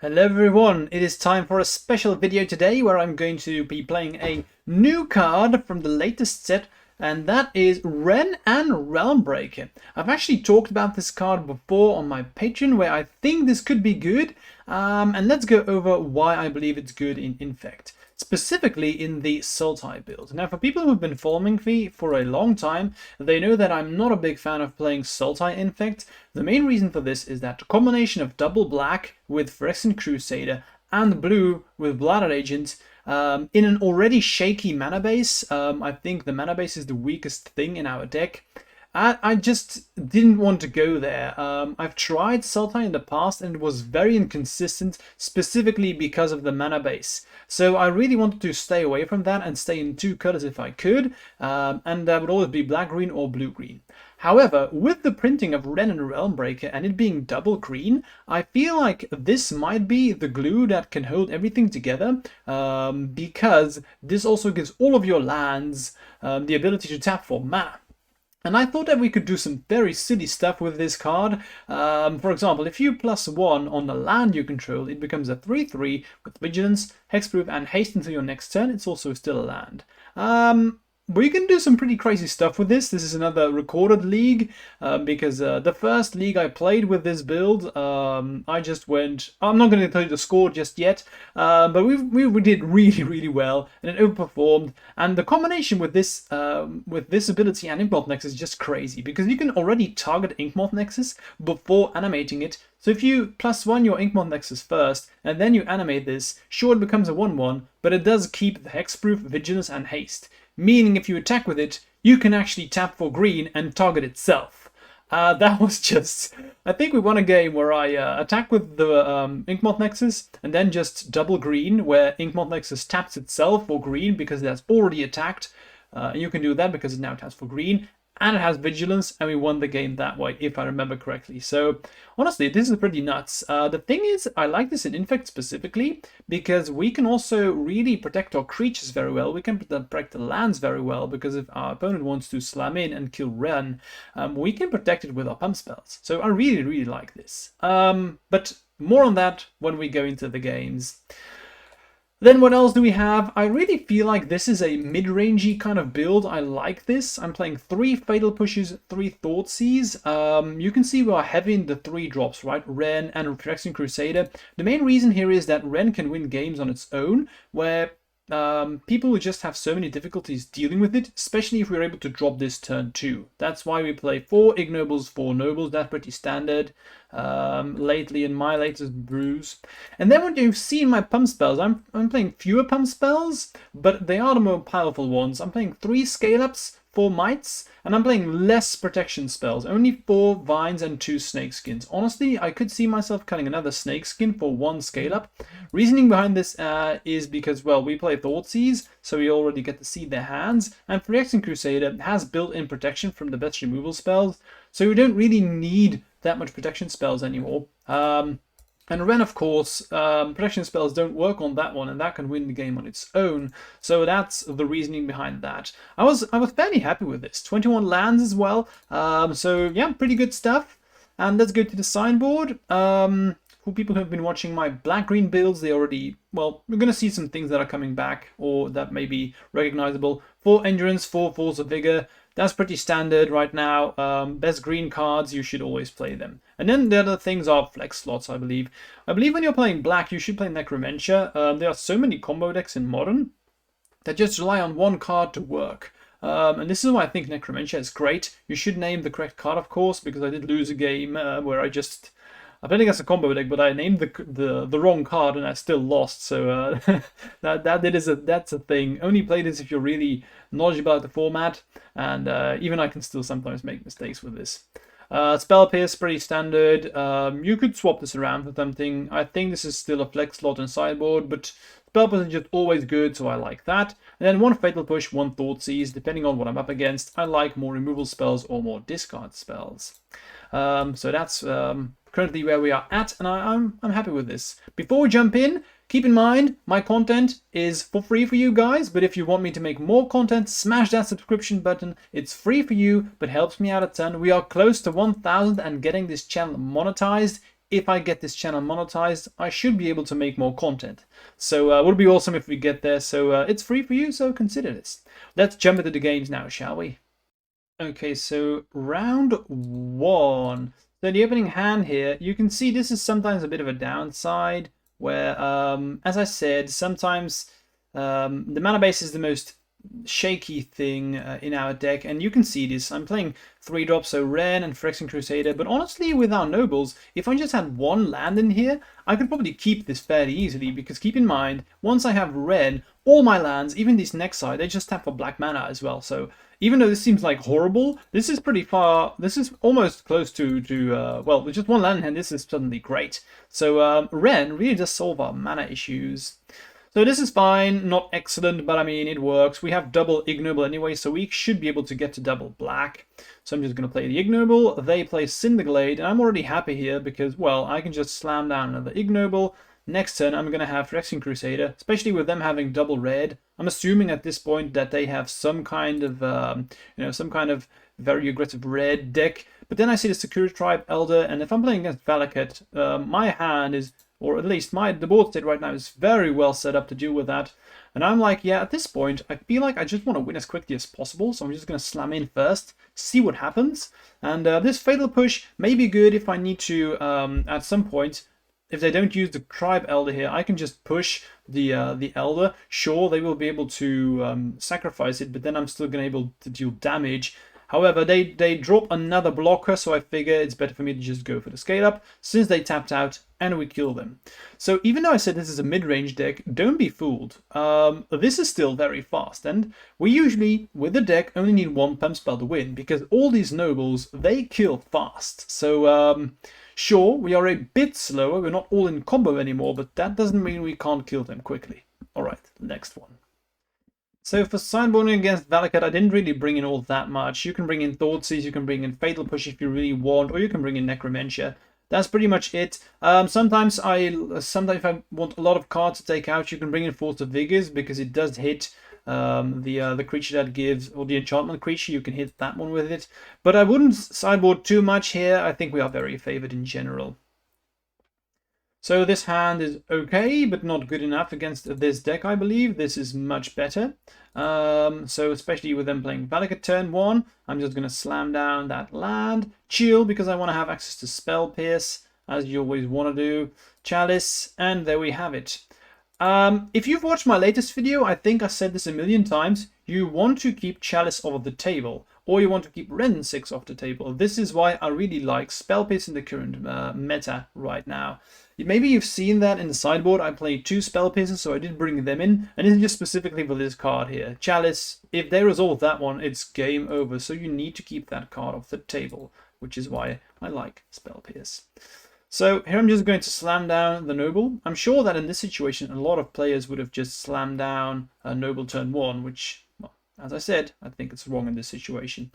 Hello everyone, it is time for a special video today where I'm going to be playing a new card from the latest set, and that is Wrenn and Realmbreaker. I've actually talked about this card before on my Patreon where I think this could be good, and let's go over why I believe it's good in Infect. Specifically in the Sultai build. Now, for people who have been following me for a long time, they know that I'm not a big fan of playing Sultai Infect. The main reason for this is that the combination of double black with Phyrexian Crusader and blue with Blooded Agent in an already shaky mana base. I think the mana base is the weakest thing in our deck. I just didn't want to go there. I've tried Sultai in the past and it was very inconsistent, specifically because of the mana base. So I really wanted to stay away from that and stay in two colors if I could, and that would always be black-green or blue-green. However, with the printing of Wrenn and Realmbreaker and it being double green, I feel like this might be the glue that can hold everything together, because this also gives all of your lands the ability to tap for mana. And I thought that we could do some very silly stuff with this card. For example, if you +1 on the land you control, it becomes a 3/3 with Vigilance, Hexproof, and Haste until your next turn. It's also still a land. We can do some pretty crazy stuff with this. This is another recorded league, because the first league I played with this build, I just went... I'm not going to tell you the score just yet, but we did really well, and it overperformed. And the combination with this ability and Inkmoth Nexus is just crazy, because you can already target Inkmoth Nexus before animating it. So if you +1 your Inkmoth Nexus first, and then you animate this, sure, it becomes a 1/1, but it does keep the Hexproof, Vigilance, and Haste. Meaning if you attack with it, you can actually tap for green and target itself. That was just... I think we won a game where I attack with the Inkmoth Nexus and then just double green, where Inkmoth Nexus taps itself for green because it has already attacked. And you can do that because it now taps for green. And it has Vigilance, and we won the game that way, if I remember correctly. So, honestly, this is pretty nuts. The thing is, I like this in Infect specifically, because we can also really protect our creatures very well. We can protect the lands very well, because if our opponent wants to slam in and kill Wrenn, we can protect it with our pump spells. So I really like this. But more on that when we go into the games. Then what else do we have? I really feel like this is a mid-rangey kind of build. I like this. I'm playing 3 Fatal Pushes, 3 Thoughtseizes. You can see we are heavy in the 3 drops, right? Wrenn and Phyrexian Crusader. The main reason here is that Wrenn can win games on its own, where people will just have so many difficulties dealing with it, especially if we're able to drop this turn 2. That's why we play 4 Ignobles, 4 Nobles. That's pretty standard lately in my latest brews. And then what you've seen my pump spells, I'm playing fewer pump spells, but they are the more powerful ones. I'm playing 3 Scale-Ups, 4 Mites, and I'm playing less protection spells, only 4 Vines and 2 Snakeskins. Honestly, I could see myself cutting another Snakeskin for 1 Scale-Up. Reasoning behind this is because, well, we play Thoughtseize, so we already get to see their hands, and Phyrexian Crusader has built-in protection from the best removal spells, so we don't really need that much protection spells anymore. And Wrenn, of course, protection spells don't work on that one, and that can win the game on its own. So that's the reasoning behind that. I was fairly happy with this. 21 lands as well. So yeah, pretty good stuff. And let's go to the sideboard. For people who have been watching my black-green builds, they already... Well, we're going to see some things that are coming back, or that may be recognizable. 4 Endurance, 4 Force of Vigor. That's pretty standard right now. Best green cards, you should always play them. And then the other things are flex slots, I believe. I believe when you're playing black, you should play Necromentia. There are so many combo decks in Modern that just rely on one card to work. And this is why I think Necromentia is great. You should name the correct card, of course, because I did lose a game where I just... I don't think that's a combo deck, but I named the wrong card and I still lost. So that's a thing. Only play this if you're really knowledgeable about the format, and even I can still sometimes make mistakes with this. Spell Pierce, pretty standard. You could swap this around for something. I think this is still a flex slot and sideboard, but Spell Pierce is just always good, so I like that. And then 1 Fatal Push, 1 Thoughtseize, depending on what I'm up against. I like more removal spells or more discard spells. So that's currently where we are at, and I'm happy with this. Before we jump in, keep in mind my content is for free for you guys, but if you want me to make more content, smash that subscription button. It's free for you, but helps me out a ton. We are close to 1,000 and getting this channel monetized. if I get this channel monetized, I should be able to make more content. So it would be awesome if we get there. So it's free for you, so consider this. Let's jump into the games now, shall we? Okay, so round one. So the opening hand here, you can see this is sometimes a bit of a downside where, as I said, sometimes the mana base is the most shaky thing in our deck, and you can see this. I'm playing 3-drop, so Wrenn and Phyrexian Crusader, but honestly with our nobles, if I just had one land in here, I could probably keep this fairly easily, because keep in mind, once I have Wrenn, all my lands, even this next side, they just tap for black mana as well. So even though this seems like horrible, this is pretty far, this is almost close to well, with just one land in hand, this is suddenly great. So Wrenn really does solve our mana issues. So this is fine, not excellent, but I mean, it works. We have double ignoble anyway, so we should be able to get to double black. So I'm just going to play the ignoble, they play Cinderglade, and I'm already happy here because, well, I can just slam down another ignoble. Next turn, I'm going to have Phyrexian Crusader, especially with them having double red. I'm assuming at this point that they have some kind of, some kind of very aggressive red deck. But then I see the Security Tribe Elder, and if I'm playing against Valakut, my hand is, or at least the board state right now is very well set up to deal with that. And I'm like, yeah, at this point, I feel like I just want to win as quickly as possible, so I'm just going to slam in first, see what happens. And this Fatal Push may be good if I need to, at some point, if they don't use the Tribe Elder here, I can just push the Elder. Sure, they will be able to sacrifice it, but then I'm still going to be able to deal damage. However, they drop another blocker, so I figure it's better for me to just go for the scale up, since they tapped out and we kill them. So even though I said this is a mid-range deck, don't be fooled. This is still very fast, and we usually, with the deck, only need one pump spell to win, because all these nobles, they kill fast. So sure, we are a bit slower, we're not all in combo anymore, but that doesn't mean we can't kill them quickly. Alright, next one. So for sideboarding against Valakut, I didn't really bring in all that much. You can bring in Thoughtseize, you can bring in Fatal Push if you really want, or you can bring in Necromentia. That's pretty much it. Sometimes if I want a lot of cards to take out, you can bring in Force of Vigors, because it does hit the creature that gives, or the enchantment creature, you can hit that one with it. But I wouldn't sideboard too much here. I think we are very favored in general. So this hand is okay, but not good enough against this deck, I believe. This is much better. So especially with them playing Valakut turn 1, I'm just going to slam down that land. Chill, because I want to have access to Spell Pierce, as you always want to do. Chalice, and there we have it. If you've watched my latest video, I think I said this a million times, you want to keep Chalice off the table, or you want to keep Wrenn 6 off the table. This is why I really like Spell Pierce in the current meta right now. Maybe you've seen that in the sideboard. I played 2 Spell Pierces, so I did bring them in, and this is just specifically for this card here. Chalice, if they resolve that one, it's game over, so you need to keep that card off the table, which is why I like Spell Pierce. So here I'm just going to slam down the Noble. I'm sure that in this situation, a lot of players would have just slammed down a Noble turn 1, which, well, as I said, I think it's wrong in this situation.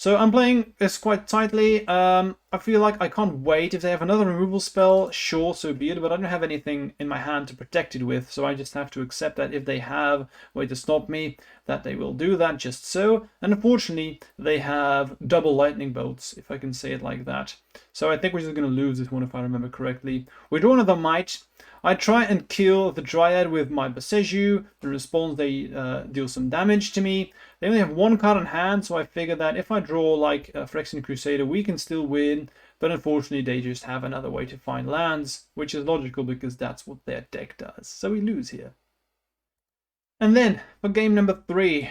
So I'm playing this quite tightly. I feel like I can't wait. If they have another removal spell, sure, so be it, but I don't have anything in my hand to protect it with, so I just have to accept that if they have a way to stop me, that they will do that just so. And unfortunately, they have double lightning bolts, if I can say it like that. So I think we're just going to lose this one if I remember correctly. We draw another Might. I try and kill the Dryad with my Boseiju. In response, they deal some damage to me. They only have one card in hand, so I figure that if I draw like Phyrexian Crusader, we can still win. But unfortunately, they just have another way to find lands, which is logical because that's what their deck does. So we lose here. And then, for game number 3.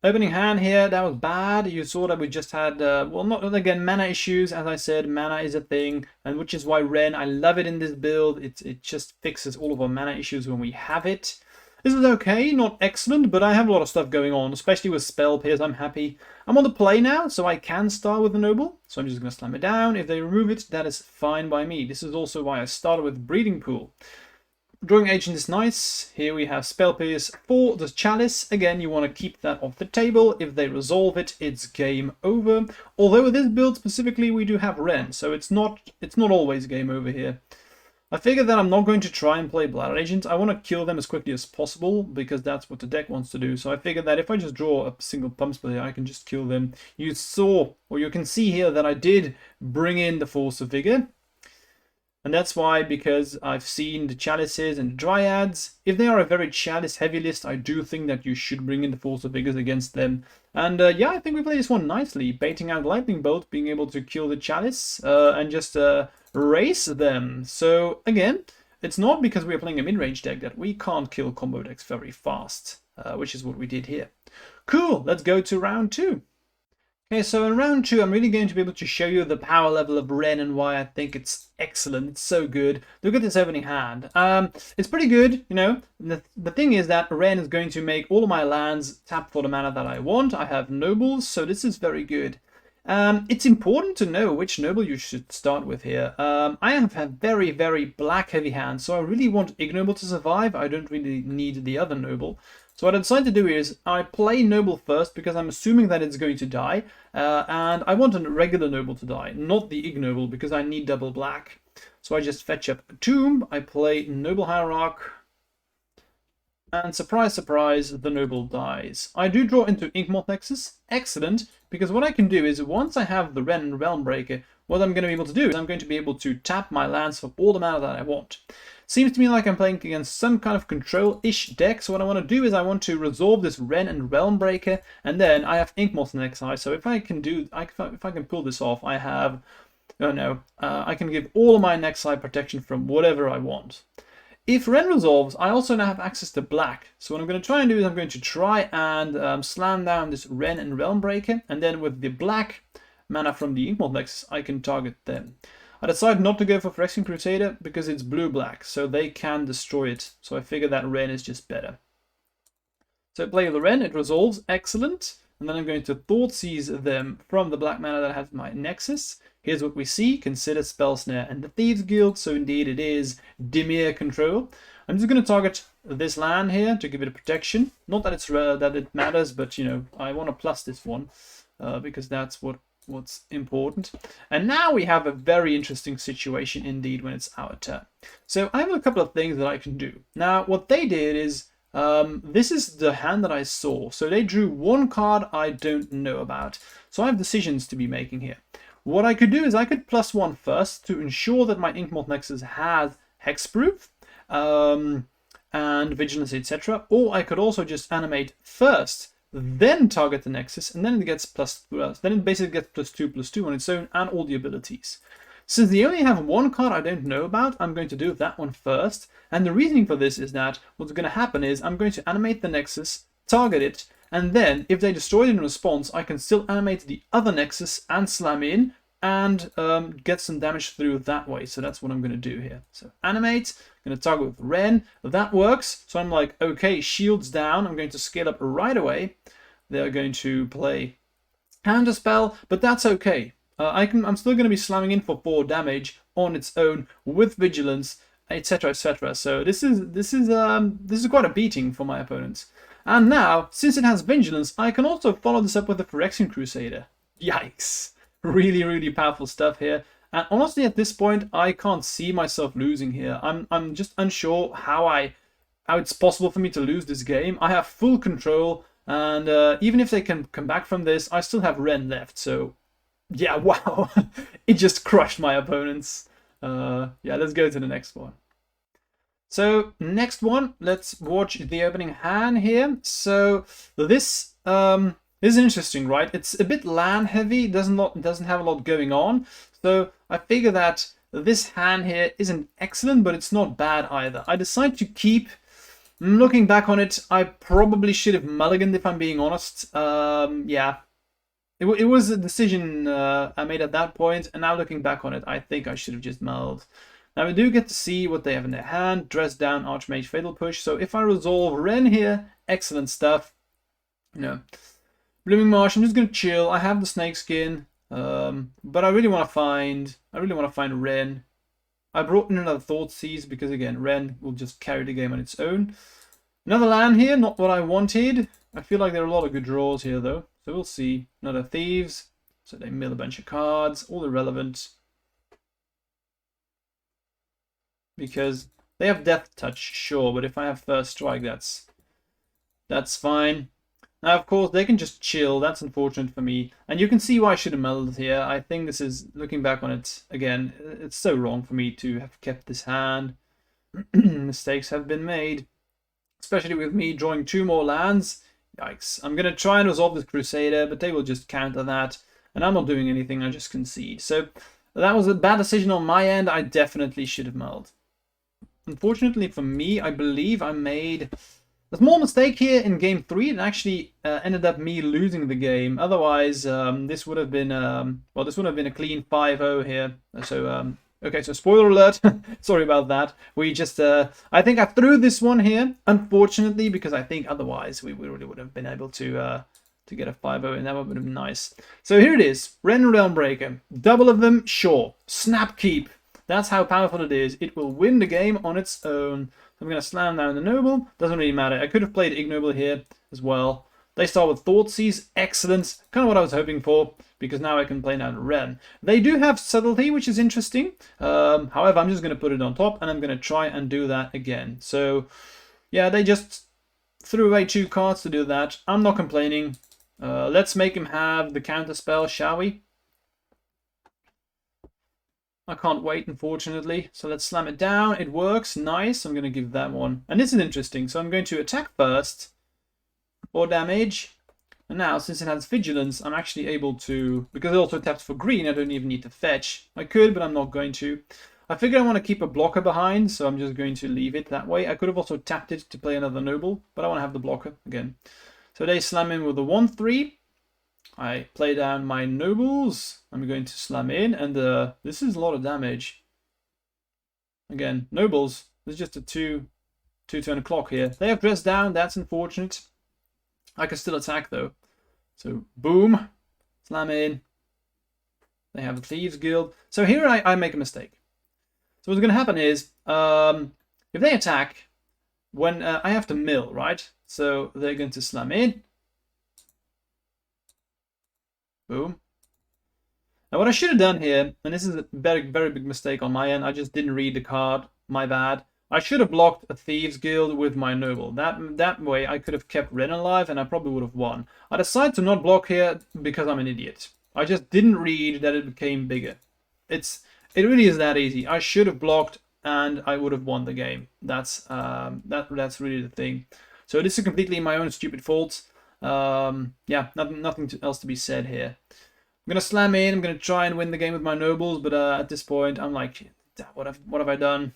Opening hand here, that was bad. You saw that we just had, well, not again, mana issues. As I said, mana is a thing, and which is why Wrenn, I love it in this build. It just fixes all of our mana issues when we have it. This is okay, not excellent, but I have a lot of stuff going on, especially with Spell Pierce. I'm happy. I'm on the play now, so I can start with the Noble. So I'm just going to slam it down. If they remove it, that is fine by me. This is also why I started with Breeding Pool. Drawing Agent is nice. Here we have Spell Pierce for the Chalice. Again, you want to keep that off the table. If they resolve it, it's game over. Although with this build specifically, we do have Wrenn, so it's not always game over here. I figured that I'm not going to try and play Bladder Agent. I want to kill them as quickly as possible because that's what the deck wants to do. So I figured that if I just draw a single Pump Spell here, I can just kill them. You saw, or you can see here that I did bring in the Force of Vigor. And that's why, because I've seen the Chalices and the Dryads. If they are a very Chalice heavy list, I do think that you should bring in the Force of Vigors against them. And yeah, I think we played this one nicely. Baiting out Lightning Bolt, being able to kill the Chalice and just race them. So again, it's not because we're playing a mid-range deck that we can't kill combo decks very fast, which is what we did here. Cool, let's go to round 2. Okay, so in round 2, I'm really going to be able to show you the power level of Wrenn and why I think it's excellent. It's so good. Look at this opening hand. It's pretty good, you know. The thing is that Wrenn is going to make all of my lands tap for the mana that I want. I have nobles, so this is very good. It's important to know which noble you should start with here. I have a very, very black heavy hand, so I really want Ignoble to survive. I don't really need the other noble. So what I decided to do is I play Noble first because I'm assuming that it's going to die. And I want a regular Noble to die, not the Ignoble, because I need double black. So I just fetch up a Tomb, I play Noble Hierarch, and surprise, surprise, the Noble dies. I do draw into Inkmoth Nexus, excellent, because what I can do is once I have the Wrenn and Realmbreaker, what I'm going to be able to do is I'm going to be able to tap my lands for all the mana that I want. Seems to me like I'm playing against some kind of control-ish deck, so what I want to do is I want to resolve this Wrenn and Realmbreaker, and then I have Inkmoth Nexus, so if I can pull this off, I have, oh no, I can give all of my Nexus protection from whatever I want. If Wrenn resolves, I also now have access to black. So what I'm going to try and do is I'm going to try and slam down this Wrenn and Realmbreaker, and then with the black mana from the Inkmoth Nexus, I can target them. I decided not to go for Phyrexian Crusader because it's blue-black, so they can destroy it. So I figure that Wrenn is just better. So I play the Wrenn, it resolves, excellent. And then I'm going to Thoughtseize them from the black mana that has my Nexus. Here's what we see, consider Spell Snare and the Thieves Guild, so indeed it is Dimir control. I'm just going to target this land here to give it a protection. Not that it's that it matters, but you know, I want to plus this one because that's what's important. And now we have a very interesting situation indeed when it's our turn. So I have a couple of things that I can do. Now what they did is, this is the hand that I saw. So they drew one card I don't know about. So I have decisions to be making here. What I could do is I could +1 first to ensure that my Inkmoth Nexus has hexproof and vigilance, etc. Or I could also just animate first, then target the Nexus, and then it gets then it basically gets +2/+2 on its own and all the abilities. Since they only have one card I don't know about, I'm going to do that one first. And the reasoning for this is that what's going to happen is I'm going to animate the Nexus, target it, and then if they destroy it in response, I can still animate the other Nexus and slam in and get some damage through that way. So that's what I'm going to do here. So animate, I'm going to target with Wrenn. That works. So I'm like, okay, shields down. I'm going to scale up right away. They're going to play Counterspell, but that's okay. I'm still going to be slamming in for 4 damage on its own with vigilance, etc., etc. So this is quite a beating for my opponents. And now, since it has vigilance, I can also follow this up with the Phyrexian Crusader. Yikes! Really, really powerful stuff here. And honestly, at this point, I can't see myself losing here. I'm just unsure how it's possible for me to lose this game. I have full control, and even if they can come back from this, I still have Wrenn left. So yeah, wow, it just crushed my opponents. Yeah, let's go to the next one. So next one, let's watch the opening hand here. So this is interesting, right? It's a bit land heavy, doesn't have a lot going on. So I figure that this hand here isn't excellent, but it's not bad either. I decide to keep. Looking back on it, I probably should have mulliganed if I'm being honest. Yeah. It was a decision I made at that point, and now looking back on it, I think I should have just mulled. Now we do get to see what they have in their hand. Dress Down, Archmage, Fatal Push. So if I resolve Wrenn here, excellent stuff. You know, Blooming Marsh, I'm just going to chill. I have the Snakeskin, but I really want to find Wrenn. I brought in another Thoughtseize because, again, Wrenn will just carry the game on its own. Another land here, not what I wanted. I feel like there are a lot of good draws here, though. So we'll see. Another Thieves. So they mill a bunch of cards, all irrelevant. because they have Death Touch, sure, but if I have First Strike, that's fine. Now, of course, they can just chill. That's unfortunate for me. And you can see why I should have melded here. I think this is, looking back on it, again, it's so wrong for me to have kept this hand. Mistakes have been made, especially with me drawing 2 more lands. Yikes. I'm going to try and resolve this Crusader, but they will just counter that. And I'm not doing anything, I just concede. So that was a bad decision on my end. I definitely should have melded. Unfortunately for me, I believe I made a small mistake here in game 3. It actually ended up me losing the game. Otherwise, this would have been well, this would have been a clean 5-0 here. So okay, so spoiler alert. Sorry about that. We just I think I threw this one here, unfortunately, because I think otherwise we really would have been able to get a 5-0, and that would have been nice. So here it is, Wrenn and Realmbreaker. Double of them, sure. Snap keep. That's how powerful it is. It will win the game on its own. I'm going to slam down the Noble. Doesn't really matter. I could have played Ignoble here as well. They start with Thoughtseize. Excellent. Kind of what I was hoping for, because now I can play down Wrenn. They do have Subtlety, which is interesting. However, I'm just going to put it on top, and I'm going to try and do that again. So, yeah, they just threw away 2 cards to do that. I'm not complaining. Let's make him have the counter spell, shall we? I can't wait, unfortunately. So let's slam it down. It works. Nice. I'm going to give that one. And this is interesting. So I'm going to attack first. 4 damage. And now, since it has Vigilance, I'm actually able to... Because it also taps for green, I don't even need to fetch. I could, but I'm not going to. I figure I want to keep a blocker behind, so I'm just going to leave it that way. I could have also tapped it to play another Noble, but I want to have the blocker again. So they slam in with a 1-3. I play down my Nobles. I'm going to slam in, and this is a lot of damage. Again, Nobles. There's just a 2-turn clock here. They have dressed down. That's unfortunate. I can still attack though. So boom, slam in. They have the Thieves Guild. So here I make a mistake. So what's going to happen is, if they attack, when I have to mill, right? So they're going to slam in. Boom. Now what I should have done here, and this is a very, very big mistake on my end, I just didn't read the card, my bad. I should have blocked a Thieves Guild with my Noble. That way I could have kept Wrenn alive and I probably would have won. I decided to not block here because I'm an idiot. I just didn't read that it became bigger. It really is that easy. I should have blocked and I would have won the game. That's really the thing. So this is completely my own stupid fault. Yeah, nothing else to be said here. I'm gonna slam in. I'm gonna try and win the game with my Nobles, but at this point, I'm like, what have I done?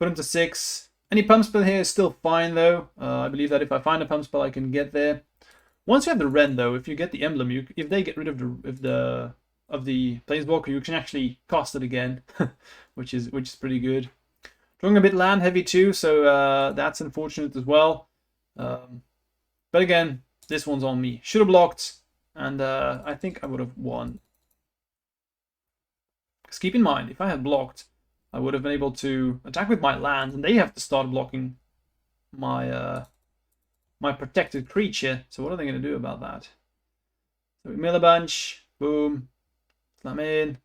Put him to 6. Any pump spell here is still fine though. I believe that if I find a pump spell, I can get there. Once you have the Wrenn though, if you get the emblem, if they get rid of the Planeswalker, you can actually cast it again, which is pretty good. Drawing a bit land heavy too, so that's unfortunate as well. But again, this one's on me. Should have blocked, and I think I would have won. Because keep in mind, if I had blocked, I would have been able to attack with my lands, and they have to start blocking my my protected creature. So what are they going to do about that? So we mill a bunch. Boom. Slam in.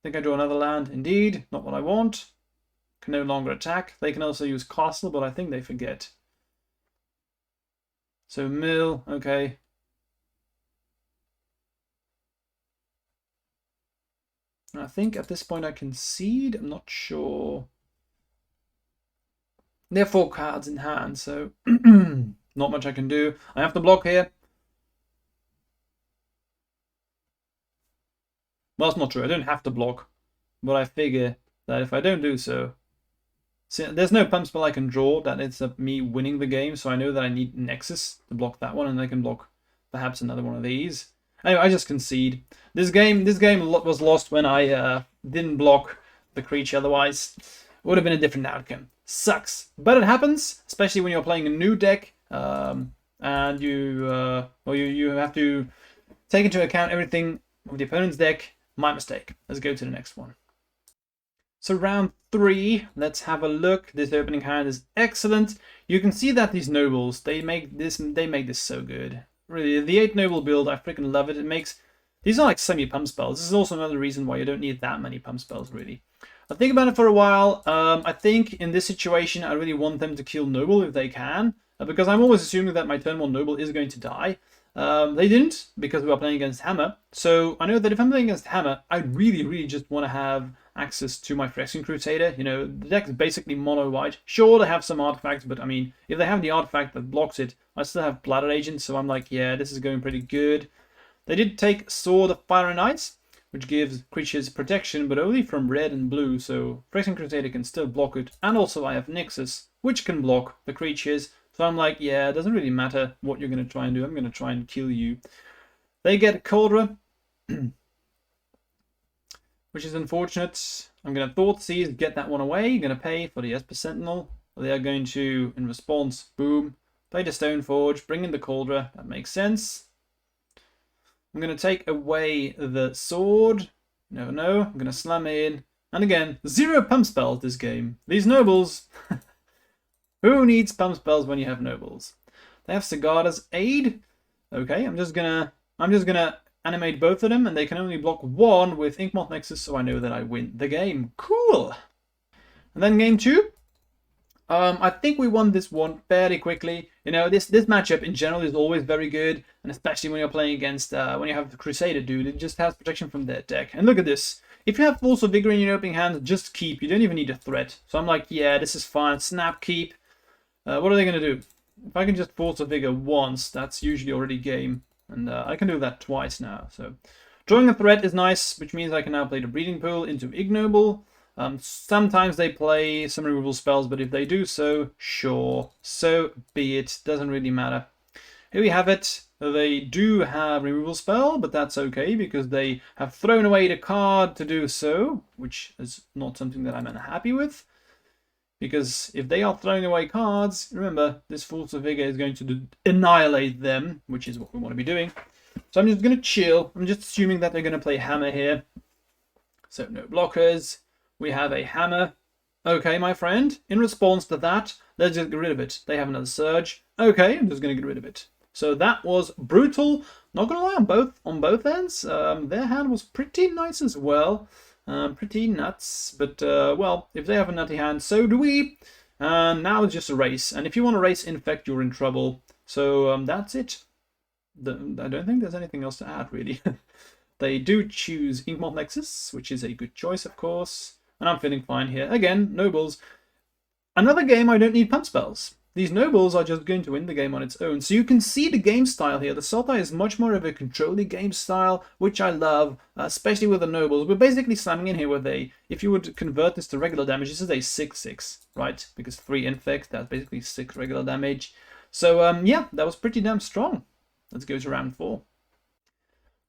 Think I draw another land. Indeed, not what I want. Can no longer attack. They can also use castle, but I think they forget. So mill, okay. I think at this point I concede. I'm not sure. They have 4 cards in hand, so not much I can do. I have to block here. Well, that's not true. I don't have to block, but I figure that if I don't do so, see, there's no pump spell I can draw that ends up me winning the game, so I know that I need Nexus to block that one, and I can block perhaps another one of these. Anyway, I just concede. This game was lost when I didn't block the creature. Otherwise, it would have been a different outcome. Sucks, but it happens, especially when you're playing a new deck, and you have to take into account everything of the opponent's deck. My mistake. Let's go to the next one. So round 3, let's have a look. This opening hand is excellent. You can see that these Nobles, they make this so good. Really, the 8 Noble build, I freaking love it. These are like semi-pump spells. This is also another reason why you don't need that many pump spells, really. I think about it for a while. I think in this situation, I really want them to kill Noble if they can, because I'm always assuming that my turn 1 Noble is going to die. They didn't, because we are playing against Hammer. So I know that if I'm playing against Hammer, I really just want to have access to my Phyrexian Crusader. You know, the deck is basically mono-white. Sure, they have some artifacts, but I mean, if they have the artifact that blocks it, I still have Bladder Agent, so I'm like, yeah, this is going pretty good. They did take Sword of Fire and Ice, which gives creatures protection, but only from red and blue, so Phyrexian Crusader can still block it. And also I have Nexus, which can block the creatures. So I'm like, yeah, it doesn't really matter what you're going to try and do. I'm going to try and kill you. They get Cauldron, which is unfortunate. I'm going to Thoughtseize, get that one away. I'm going to pay for the Esper Sentinel. They are going to, in response, boom, play the Stoneforge, bring in the Cauldron. That makes sense. I'm going to take away the sword. Never know. I'm going to slam in. And again, 0 pump spells this game. These nobles. Who needs pump spells when you have nobles? They have Sigarda's Aid. Okay, I'm just gonna animate both of them, and they can only block one with Inkmoth Nexus, so I know that I win the game. Cool. And then game 2. I think we won this one fairly quickly. You know, this matchup in general is always very good, and especially when you're playing against when you have the Crusader dude, it just has protection from their deck. And look at this. If you have Force of Vigor in your opening hand, just keep. You don't even need a threat. So I'm like, yeah, this is fine. Snap keep. What are they going to do? If I can just Force of Vigor once, that's usually already game. And I can do that twice now. So drawing a threat is nice, which means I can now play the Breeding Pool into Ignoble. Sometimes they play some removal spells, but if they do so, sure, so be it. Doesn't really matter. Here we have it. They do have removal spell, but that's okay because they have thrown away the card to do so, which is not something that I'm unhappy with. Because if they are throwing away cards, remember, this Force of Vigor is going to annihilate them, which is what we want to be doing. So I'm just going to chill. I'm just assuming that they're going to play Hammer here. So no blockers. We have a Hammer. Okay, my friend. In response to that, let's just get rid of it. They have another Surge. Okay, I'm just going to get rid of it. So that was brutal. Not going to lie, on both ends. Their hand was pretty nice as well. Pretty nuts, but well, if they have a nutty hand, so do we. And now it's just a race, and if you want to race Infect, you're in trouble. So that's it. I don't think there's anything else to add, really. They do choose Inkmoth Nexus, which is a good choice, of course, and I'm feeling fine here. Again, Nobles. Another game I don't need pump spells. These Nobles are just going to win the game on its own. So you can see the game style here. The Sultai is much more of a controlling game style, which I love, especially with the Nobles. We're basically slamming in here with a, if you would convert this to regular damage, this is a 6/6, right? Because 3 Infect, that's basically 6 regular damage. So yeah, that was pretty damn strong. Let's go to round 4.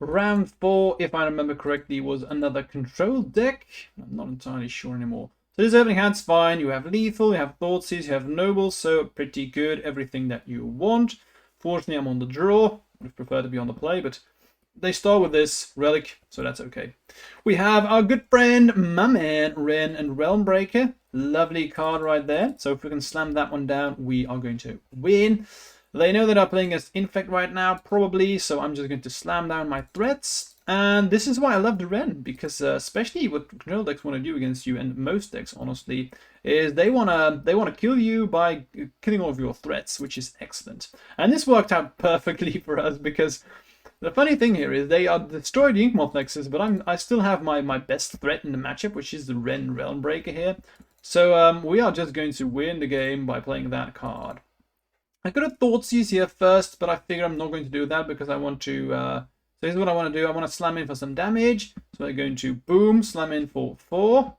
Round 4, if I remember correctly, was another control deck. I'm not entirely sure anymore. So this opening hand's fine. You have Lethal, you have Thoughtseize, you have Nobles, so pretty good. Everything that you want. Fortunately, I'm on the draw. Would prefer to be on the play, but they start with this Relic, so that's okay. We have our good friend, my man, Wrenn and Realmbreaker. Lovely card right there. So if we can slam that one down, we are going to win. They know that I'm playing against Infect right now, probably, so I'm just going to slam down my threats. And this is why I love the Wrenn, because especially what control decks want to do against you, and most decks, honestly, is they wanna kill you by killing all of your threats, which is excellent. And this worked out perfectly for us, because the funny thing here is they are destroyed the Inkmoth Nexus, but I still have my best threat in the matchup, which is the Wrenn and Realmbreaker here. So we are just going to win the game by playing that card. I could have Thoughtseize here first, but I figure I'm not going to do that because I want to... So here's what I want to do. I want to slam in for some damage. So we're going to boom, slam in for 4.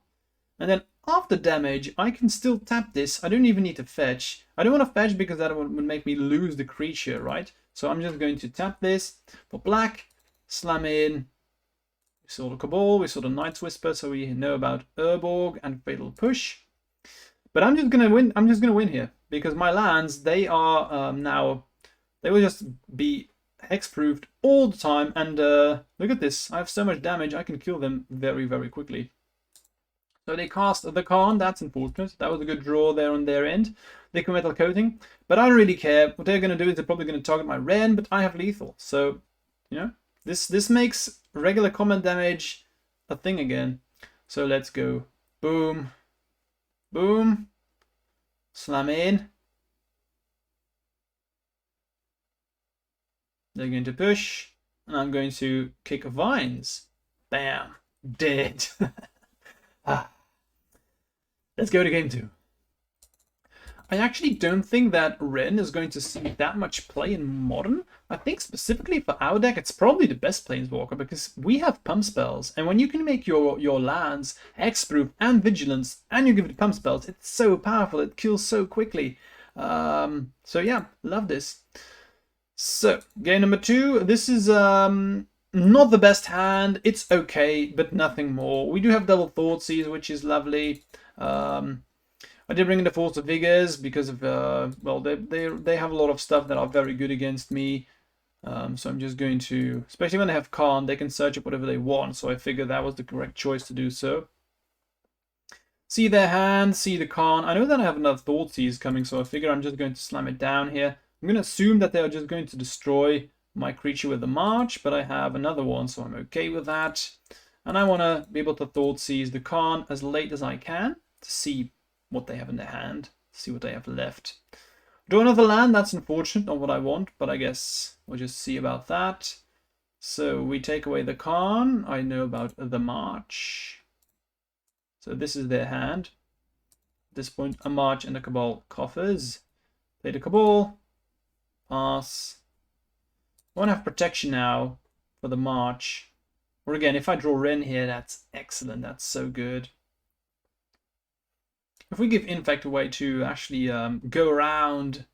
And then after damage, I can still tap this. I don't even need to fetch. I don't want to fetch because that would make me lose the creature, right? So I'm just going to tap this for black, slam in. We saw the Cabal, we saw the Night's Whisper, so we know about Urborg and Fatal Push. But I'm just gonna win. I'm just gonna win here because my lands, they are now, they will just be hexproofed all the time. And look at this, I have so much damage, I can kill them very, very quickly. So they cast the Khan, that's unfortunate. That was a good draw there on their end. Liquid Metal Coating, but I don't really care. What they're going to do is they're probably going to target my Wrenn, but I have Lethal. So, you know, this makes regular combat damage a thing again. So let's go Boom. Boom. Slam in. They're going to push. And I'm going to kick vines. Bam. Dead. Let's go to game 2. I actually don't think that Wrenn is going to see that much play in Modern. I think specifically for our deck, it's probably the best Planeswalker because we have pump spells. And when you can make your lands Hexproof and Vigilance and you give it pump spells, it's so powerful. It kills so quickly. So yeah, love this. So, game number 2. This is not the best hand. It's okay, but nothing more. We do have double Thoughtseize, which is lovely. I did bring in the Force of Vigors because of, well, they have a lot of stuff that are very good against me. So I'm just going to, especially when they have Khan, they can search up whatever they want. So I figured that was the correct choice to do so. See their hand, see the Khan. I know that I have another Thoughtseize coming, so I figure I'm just going to slam it down here. I'm going to assume that they're just going to destroy my creature with the March, but I have another one, so I'm okay with that. And I want to be able to Thoughtseize the Khan as late as I can to see what they have in their hand, see what they have left. Draw another land, that's unfortunate, not what I want, but I guess we'll just see about that. So we take away the Khan, I know about the March. So this is their hand. At this point, a March and a Cabal coffers. Play the Cabal. Pass. I want to have protection now for the March. Or again, if I draw Wrenn here, that's excellent. That's so good. If we give Infect a way to actually go around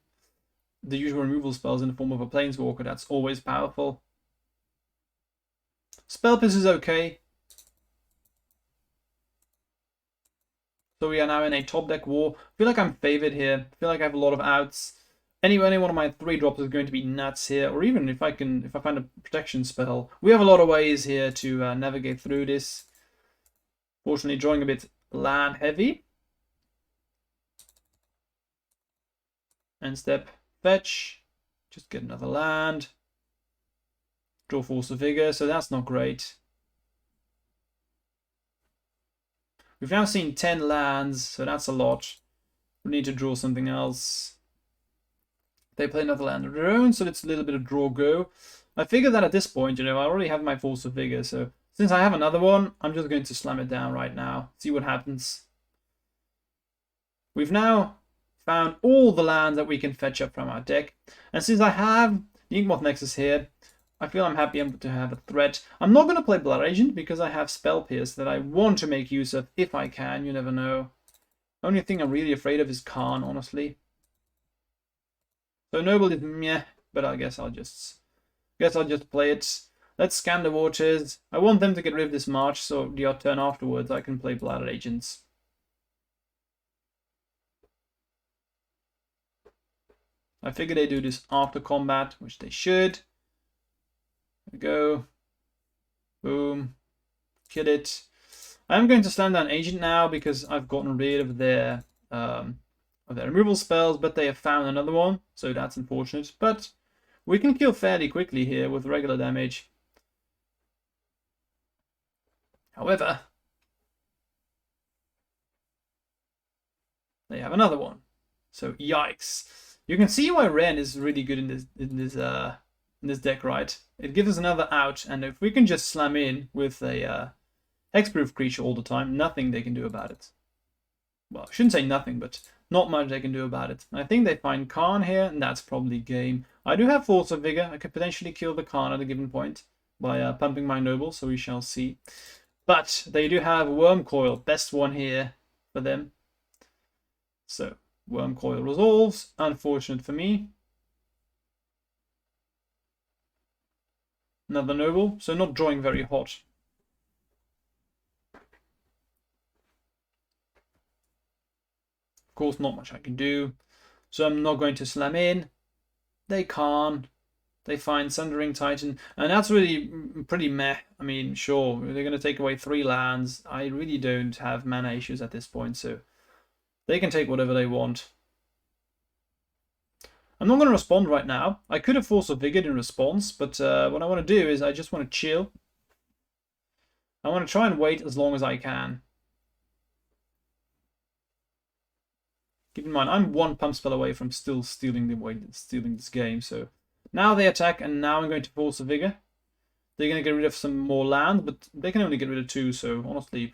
the usual removal spells in the form of a Planeswalker, that's always powerful. Spell Piss is okay. So we are now in a top deck war. I feel like I'm favored here. I feel like I have a lot of outs. Any one of my 3-drops is going to be nuts here, or even if I find a protection spell. We have a lot of ways here to navigate through this. Fortunately, drawing a bit land heavy. End step, fetch. Just get another land. Draw Force of Vigor, so that's not great. We've now seen 10 lands, so that's a lot. We need to draw something else. They play another land of their own, so it's a little bit of draw go. I figure that at this point, I already have my Force of Vigor, so since I have another one, I'm just going to slam it down right now. See what happens. We've now found all the lands that we can fetch up from our deck. And since I have the Inkmoth Nexus here, I feel I'm happy to have a threat. I'm not going to play Blood Agent because I have Spell Pierce that I want to make use of if I can. You never know. The only thing I'm really afraid of is Khan, honestly. So Noble is meh, but I guess I'll just play it. Let's scan the waters. I want them to get rid of this March, so the odd turn afterwards I can play Blood Agents. I figure they do this after combat, which they should. There we go. Boom. Kill it. I'm going to slam down Agent now because I've gotten rid of their removal spells, but they have found another one, so that's unfortunate. But we can kill fairly quickly here with regular damage. However, they have another one. So yikes. You can see why Wrenn is really good in this deck, right? It gives us another out, and if we can just slam in with a hexproof creature all the time, nothing they can do about it. Well, I shouldn't say nothing, but not much they can do about it. I think they find Khan here, and that's probably game. I do have Force of Vigor. I could potentially kill the Khan at a given point by pumping my Noble, so we shall see. But they do have Worm Coil, best one here for them. So Worm Coil resolves, unfortunate for me. Another Noble, so not drawing very hot. Of course, not much I can do. So I'm not going to slam in. They can't. They find Sundering Titan. And that's really pretty meh. I mean, sure, they're going to take away 3 lands. I really don't have mana issues at this point, so they can take whatever they want. I'm not going to respond right now. I could have Force of Vigor in response, but what I want to do is I just want to chill. I want to try and wait as long as I can. Keep in mind, I'm one pump spell away from still stealing this game. So now they attack, and now I'm going to Force of Vigor. They're going to get rid of some more land, but they can only get rid of 2. So honestly,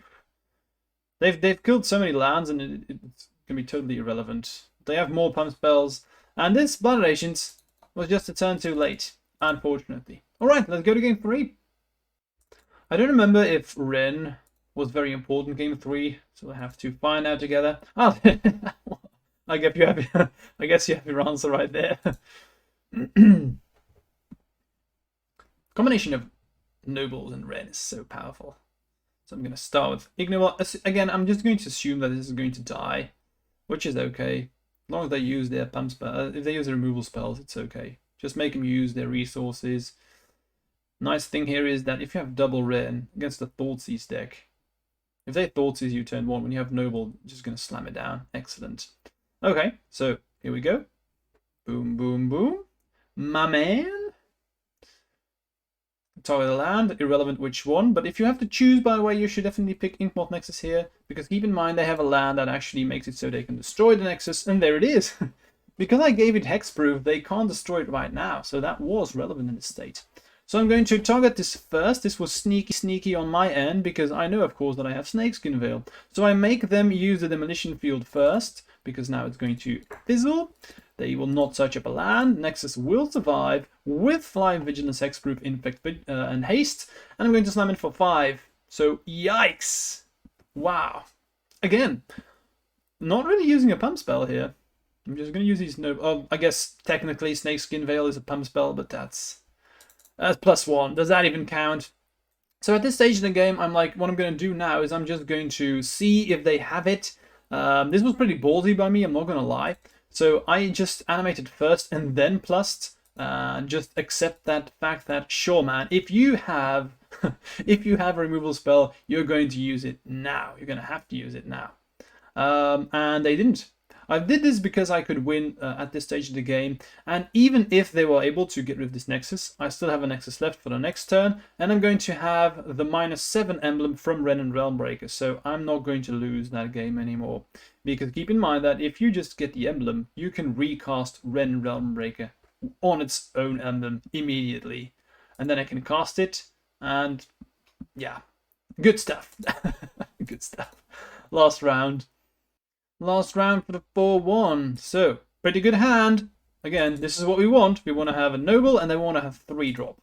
they've killed so many lands, and it's going to be totally irrelevant. They have more pump spells, and this Blood Radiance was just a turn too late, unfortunately. All right, let's go to game 3. I don't remember if Wrenn was very important game 3, so we'll have to find out together. Oh, I guess you have your answer right there. Combination of nobles and Wrenn is so powerful. So I'm going to start with Ignoble. Again, I'm just going to assume that this is going to die, which is okay. As long as they use their pump spell, if they use their removal spells, it's okay. Just make them use their resources. Nice thing here is that if you have double Wrenn against the Thoughtseize deck, if they Thoughtseize you turn 1, when you have Noble, you're just going to slam it down. Excellent. Okay, so here we go. Boom, boom, boom. My man. Target the land, irrelevant which one. But if you have to choose, by the way, you should definitely pick Inkmoth Nexus here. Because keep in mind, they have a land that actually makes it so they can destroy the Nexus. And there it is. Because I gave it hexproof, they can't destroy it right now. So that was relevant in this state. So I'm going to target this first. This was sneaky on my end, because I know, of course, that I have Snakeskin Veil. So I make them use the Demolition Field first, because now it's going to fizzle. They will not touch up a land. Nexus will survive with Flying Vigilance, Hexproof, Infect, and Haste. And I'm going to slam in for 5. So, yikes. Wow. Again, not really using a pump spell here. I'm just going to use these I guess technically Snakeskin Veil is a pump spell, but that's +1. Does that even count? So at this stage in the game, I'm like, what I'm going to do now is I'm just going to see if they have it. This was pretty ballsy by me, I'm not going to lie. So I just animated first and then plussed. Just accept that fact that, sure man, if you have if you have a removal spell, you're going to use it now. You're going to have to use it now. And they didn't. I did this because I could win at this stage of the game, and even if they were able to get rid of this Nexus, I still have a Nexus left for the next turn, and I'm going to have the -7 emblem from Wrenn and Realmbreaker, so I'm not going to lose that game anymore. Because keep in mind that if you just get the emblem, you can recast Wrenn and Realmbreaker on its own emblem immediately, and then I can cast it, and yeah, good stuff. Good stuff. Last round. Last round for the 4-1. So, pretty good hand. Again, this is what we want. We want to have a Noble, and they want to have 3-drop.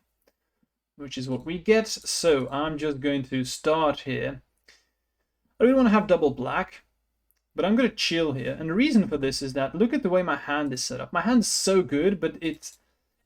Which is what we get. So, I'm just going to start here. I really want to have double black. But I'm going to chill here. And the reason for this is that, look at the way my hand is set up. My hand's so good, but it's...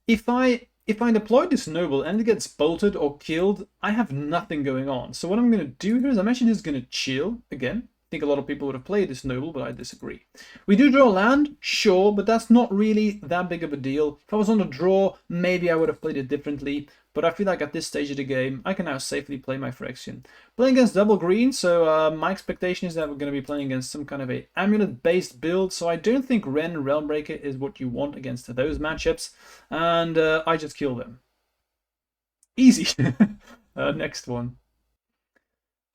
If I deploy this Noble and it gets bolted or killed, I have nothing going on. So what I'm going to do here is I'm actually just going to chill again. I think a lot of people would have played this Noble, but I disagree. We do draw land, sure, but that's not really that big of a deal. If I was on the draw, maybe I would have played it differently, but I feel like at this stage of the game, I can now safely play my Phyrexian. Playing against double green, so my expectation is that we're going to be playing against some kind of a Amulet-based build, so I don't think Wrenn and Realmbreaker is what you want against those matchups, and I just kill them. Easy. Next one.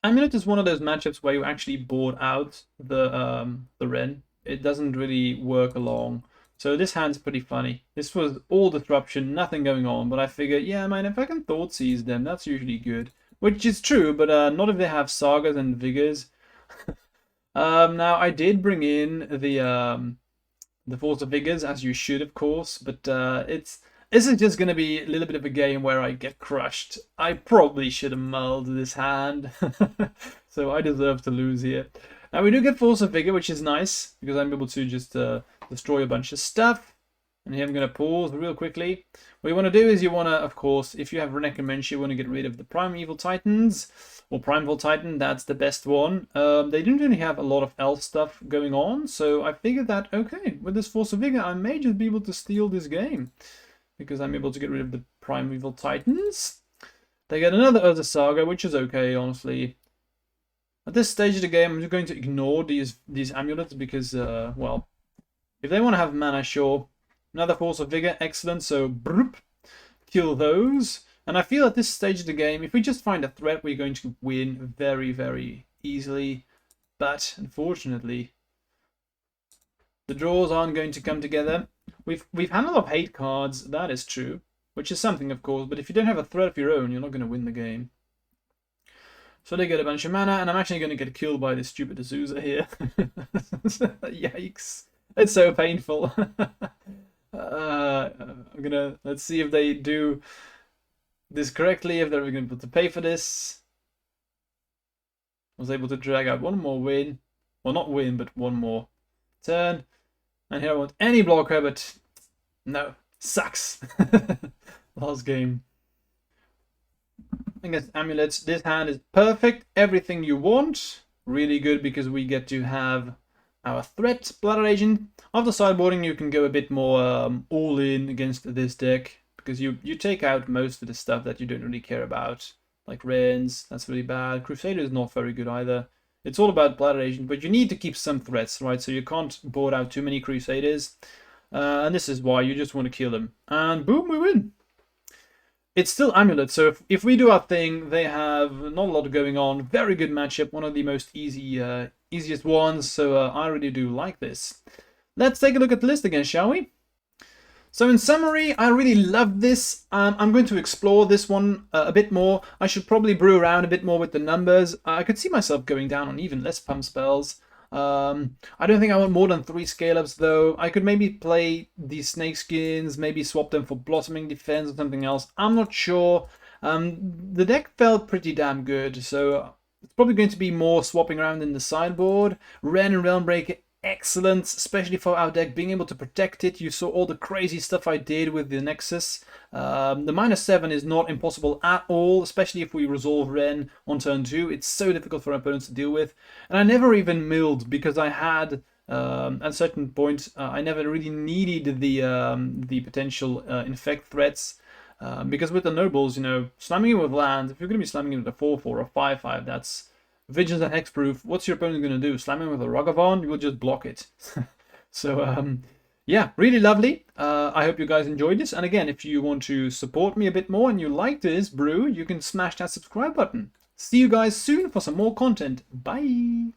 Amulet is one of those matchups where you actually board out the Wrenn. It doesn't really work along. So this hand's pretty funny. This was all disruption, nothing going on, but I figured, yeah man, if I can Thoughtseize them, that's usually good. Which is true, but not if they have Sagas and Vigors. Now I did bring in the Force of Vigors, as you should of course, but this is just going to be a little bit of a game where I get crushed. I probably should have mulled this hand. So I deserve to lose here. Now we do get Force of Vigor, which is nice, because I'm able to just destroy a bunch of stuff. And here I'm going to pause real quickly. What you want to do is you want to, of course, if you have Renekton, you want to get rid of the Primeval Titans. Or Primeval Titan, that's the best one. They didn't really have a lot of elf stuff going on. So I figured that, okay, with this Force of Vigor, I may just be able to steal this game. Because I'm able to get rid of the Primeval Titans. They get another Urza Saga, which is okay, honestly. At this stage of the game, I'm just going to ignore these amulets because, well, if they want to have mana, sure. Another Force of Vigor, excellent. So, broop, kill those. And I feel at this stage of the game, if we just find a threat, we're going to win very, very easily. But, unfortunately, The draws aren't going to come together. We've had a lot of hate cards, that is true. Which is something, of course, but if you don't have a threat of your own, you're not going to win the game. So they get a bunch of mana, and I'm actually going to get killed by this stupid Azusa here. Yikes. It's so painful. Let's see if they do this correctly, if they're going to be able to pay for this. I was able to drag out one more win. Well, not win, but one more turn. And here I want any blocker, but no. Sucks. Last game. Against Amulet, this hand is perfect. Everything you want. Really good because we get to have our threat, Blood Agent. After sideboarding, you can go a bit more all in against this deck because you take out most of the stuff that you don't really care about. Like Wrenns, that's really bad. Crusader is not very good either. It's all about Blood Agent, but you need to keep some threats, right? So you can't board out too many Crusaders. And this is why you just want to kill them. And boom, we win. It's still Amulet, so if we do our thing, they have not a lot going on. Very good matchup, one of the most easiest ones, so I really do like this. Let's take a look at the list again, shall we? So in summary, I really love this. I'm going to explore this one a bit more. I should probably brew around a bit more with the numbers. I could see myself going down on even less pump spells. I don't think I want more than 3 scale-ups though. I could maybe play these snakeskins, maybe swap them for blossoming defense or something else. I'm not sure. The deck felt pretty damn good, so it's probably going to be more swapping around in the sideboard. Wrenn and Realmbreaker, excellent, especially for our deck, being able to protect it. You saw all the crazy stuff I did with the Nexus. The -7 is not impossible at all, especially if we resolve Wrenn on turn 2. It's so difficult for opponents to deal with. And I never even milled because I had, at a certain point, I never really needed the potential infect threats. Because with the nobles, you know, slamming in with land, if you're going to be slamming in with a 4-4 or 5-5, that's Vigilance and Hexproof. What's your opponent going to do? Slam him with a Ragavan? You will just block it. So, yeah, really lovely. I hope you guys enjoyed this. And again, if you want to support me a bit more and you like this brew, you can smash that subscribe button. See you guys soon for some more content. Bye!